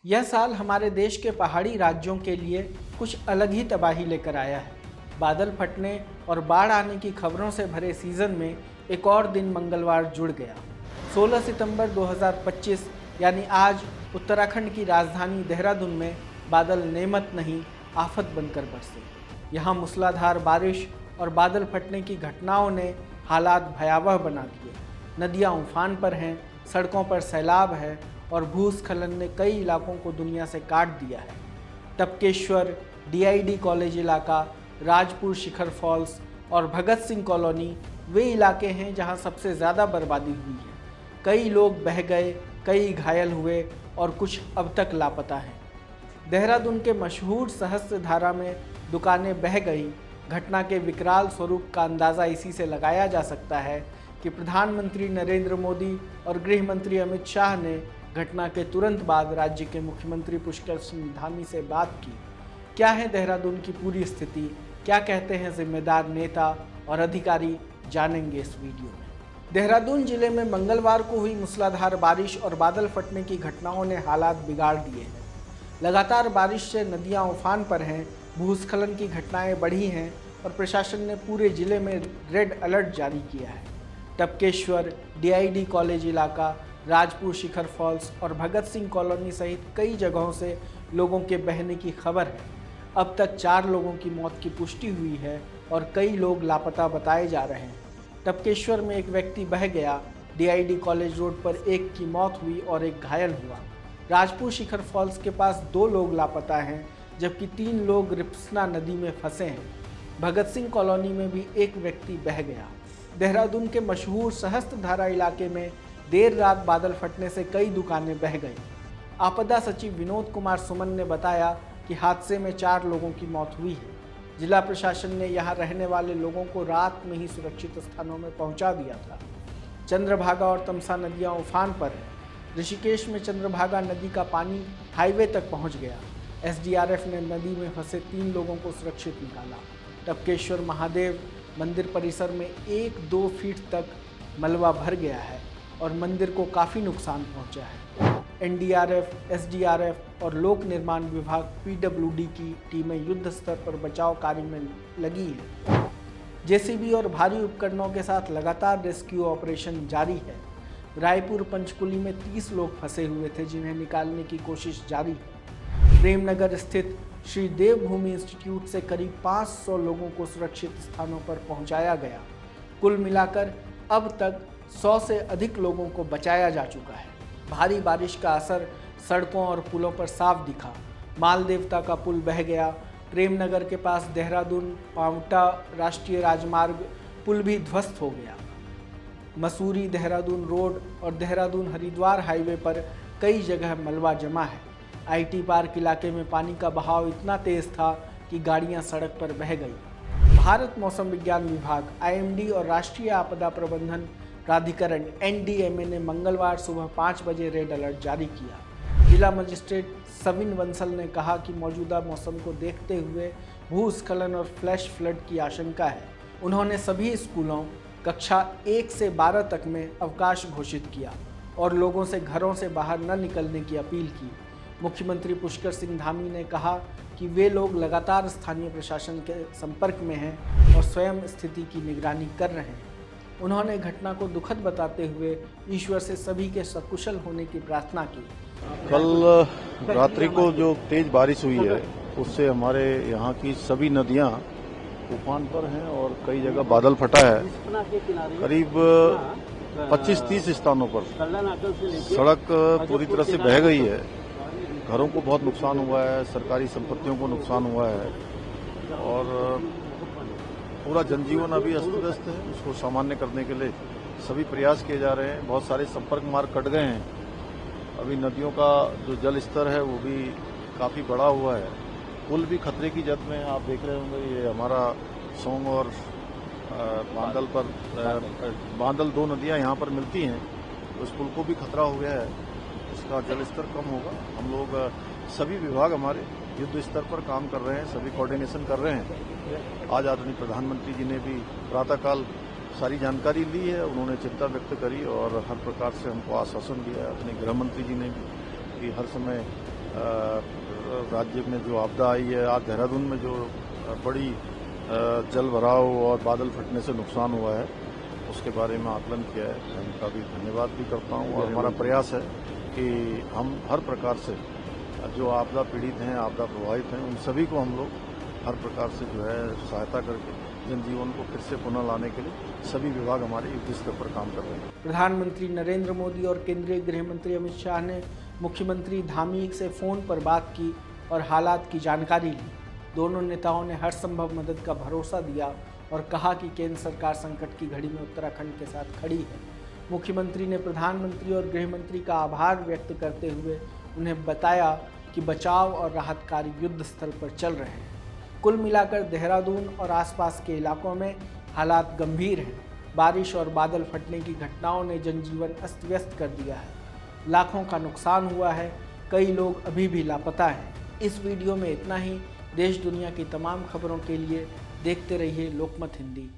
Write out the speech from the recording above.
यह साल हमारे देश के पहाड़ी राज्यों के लिए कुछ अलग ही तबाही लेकर आया है। बादल फटने और बाढ़ आने की खबरों से भरे सीजन में एक और दिन मंगलवार जुड़ गया। 16 सितंबर 2025 यानी आज उत्तराखंड की राजधानी देहरादून में बादल नेमत नहीं आफत बनकर बरसे। यहाँ मूसलाधार बारिश और बादल फटने की घटनाओं ने हालात भयावह बना दिए। नदियाँ उफान पर हैं, सड़कों पर सैलाब है और भूस्खलन ने कई इलाकों को दुनिया से काट दिया है। टपकेश्वर, DID कॉलेज इलाका, राजपुर शिखर फॉल्स और भगत सिंह कॉलोनी वे इलाके हैं जहां सबसे ज़्यादा बर्बादी हुई है। कई लोग बह गए, कई घायल हुए और कुछ अब तक लापता हैं। देहरादून के मशहूर सहस्त्रधारा में दुकानें बह गई। घटना के विकराल स्वरूप का अंदाज़ा इसी से लगाया जा सकता है कि प्रधानमंत्री नरेंद्र मोदी और गृह मंत्री अमित शाह ने घटना के तुरंत बाद राज्य के मुख्यमंत्री पुष्कर सिंह धामी से बात की। क्या है देहरादून की पूरी स्थिति, क्या कहते हैं जिम्मेदार नेता और अधिकारी, जानेंगे इस वीडियो में। देहरादून जिले में मंगलवार को हुई मूसलाधार बारिश और बादल फटने की घटनाओं ने हालात बिगाड़ दिए हैं। लगातार बारिश से नदियां उफान पर हैं, भूस्खलन की घटनाएं बढ़ी हैं और प्रशासन ने पूरे जिले में रेड अलर्ट जारी किया है। टपकेश्वर, DID कॉलेज इलाका, राजपुर शिखर फॉल्स और भगत सिंह कॉलोनी सहित कई जगहों से लोगों के बहने की खबर है। अब तक 4 लोगों की मौत की पुष्टि हुई है और कई लोग लापता बताए जा रहे हैं। टपकेश्वर में एक व्यक्ति बह गया, DID कॉलेज रोड पर एक की मौत हुई और एक घायल हुआ। राजपुर शिखर फॉल्स के पास 2 लोग लापता हैं, जबकि 3 लोग रिप्सना नदी में फंसे हैं। भगत सिंह कॉलोनी में भी एक व्यक्ति बह गया। देहरादून के मशहूर सहस्त्रधारा इलाके में देर रात बादल फटने से कई दुकानें बह गईं। आपदा सचिव विनोद कुमार सुमन ने बताया कि हादसे में 4 लोगों की मौत हुई है। जिला प्रशासन ने यहां रहने वाले लोगों को रात में ही सुरक्षित स्थानों में पहुंचा दिया था। चंद्रभागा और तमसा नदियां उफान पर हैं। ऋषिकेश में चंद्रभागा नदी का पानी हाईवे तक पहुंच गया। SDRF ने नदी में फंसे 3 लोगों को सुरक्षित निकाला। टपकेश्वर महादेव मंदिर परिसर में 1-2 फीट तक मलबा भर गया है और मंदिर को काफ़ी नुकसान पहुंचा है। NDRF, SDRF और लोक निर्माण विभाग PWD की टीमें युद्ध स्तर पर बचाव कार्य में लगी है। JCB और भारी उपकरणों के साथ लगातार रेस्क्यू ऑपरेशन जारी है। रायपुर पंचकुली में 30 लोग फंसे हुए थे, जिन्हें निकालने की कोशिश जारी है। प्रेमनगर स्थित श्री देवभूमि इंस्टीट्यूट से करीब 500 लोगों को सुरक्षित स्थानों पर पहुंचाया गया। कुल मिलाकर अब तक 100 से अधिक लोगों को बचाया जा चुका है। भारी बारिश का असर सड़कों और पुलों पर साफ दिखा। माल देवता का पुल बह गया। प्रेमनगर के पास देहरादून पांवटा राष्ट्रीय राजमार्ग पुल भी ध्वस्त हो गया। मसूरी देहरादून रोड और देहरादून हरिद्वार हाईवे पर कई जगह मलबा जमा है। IT पार्क इलाके में पानी का बहाव इतना तेज था कि गाड़ियां सड़क पर बह गई। भारत मौसम विज्ञान विभाग IMD और राष्ट्रीय आपदा प्रबंधन प्राधिकरण NDMA ने मंगलवार सुबह 5 बजे रेड अलर्ट जारी किया। जिला मजिस्ट्रेट सविन बंसल ने कहा कि मौजूदा मौसम को देखते हुए भूस्खलन और फ्लैश फ्लड की आशंका है। उन्होंने सभी स्कूलों कक्षा 1 से 12 तक में अवकाश घोषित किया और लोगों से घरों से बाहर न निकलने की अपील की। मुख्यमंत्री पुष्कर सिंह धामी ने कहा कि वे लोग लगातार स्थानीय प्रशासन के संपर्क में हैं और स्वयं स्थिति की निगरानी कर रहे हैं। उन्होंने घटना को दुखद बताते हुए ईश्वर से सभी के सकुशल होने की प्रार्थना की। कल रात्रि को जो तेज बारिश हुई है उससे हमारे यहाँ की सभी नदियाँ उफान पर हैं और कई जगह बादल फटा है। करीब 25-30 स्थानों पर सड़क पूरी तरह से बह गई है। घरों को बहुत नुकसान हुआ है, सरकारी संपत्तियों को नुकसान हुआ है और पूरा जनजीवन अभी अस्त व्यस्त है। उसको सामान्य करने के लिए सभी प्रयास किए जा रहे हैं। बहुत सारे संपर्क मार्ग कट गए हैं। अभी नदियों का जो जल स्तर है वो भी काफ़ी बढ़ा हुआ है। पुल भी खतरे की जद में, आप देख रहे होंगे ये हमारा सोंग और बांदल 2 नदियाँ यहाँ पर मिलती हैं, उस पुल को भी खतरा हो गया है। उसका जल स्तर कम होगा। हम लोग सभी विभाग हमारे युद्ध स्तर पर काम कर रहे हैं, सभी कोऑर्डिनेशन कर रहे हैं। आज आदरणीय प्रधानमंत्री जी ने भी प्रातःकाल सारी जानकारी ली है, उन्होंने चिंता व्यक्त करी और हर प्रकार से हमको आश्वासन दिया है। अपने गृह मंत्री जी ने भी कि हर समय राज्य में जो आपदा आई है, आज देहरादून में जो बड़ी जल भराव और बादल फटने से नुकसान हुआ है, उसके बारे में आकलन किया है। मैं उनका भी धन्यवाद भी करता हूं और हमारा प्रयास है कि हम हर प्रकार से जो आपदा पीड़ित हैं, आपदा प्रभावित हैं, उन सभी को हम लोग हर प्रकार से जो है सहायता करके जनजीवन को फिर से पुनः लाने के लिए सभी विभाग हमारे युद्ध स्तर पर काम कर रहे हैं। प्रधानमंत्री नरेंद्र मोदी और केंद्रीय गृह मंत्री अमित शाह ने मुख्यमंत्री धामी से फ़ोन पर बात की और हालात की जानकारी ली। दोनों नेताओं ने हर संभव मदद का भरोसा दिया और कहा कि केंद्र सरकार संकट की घड़ी में उत्तराखंड के साथ खड़ी है। मुख्यमंत्री ने प्रधानमंत्री और गृह मंत्री का आभार व्यक्त करते हुए उन्हें बताया कि बचाव और राहत कार्य युद्ध स्तर पर चल रहे हैं। कुल मिलाकर देहरादून और आसपास के इलाकों में हालात गंभीर हैं। बारिश और बादल फटने की घटनाओं ने जनजीवन अस्त व्यस्त कर दिया है। लाखों का नुकसान हुआ है, कई लोग अभी भी लापता हैं। इस वीडियो में इतना ही। देश दुनिया की तमाम खबरों के लिए देखते रहिए लोकमत हिंदी।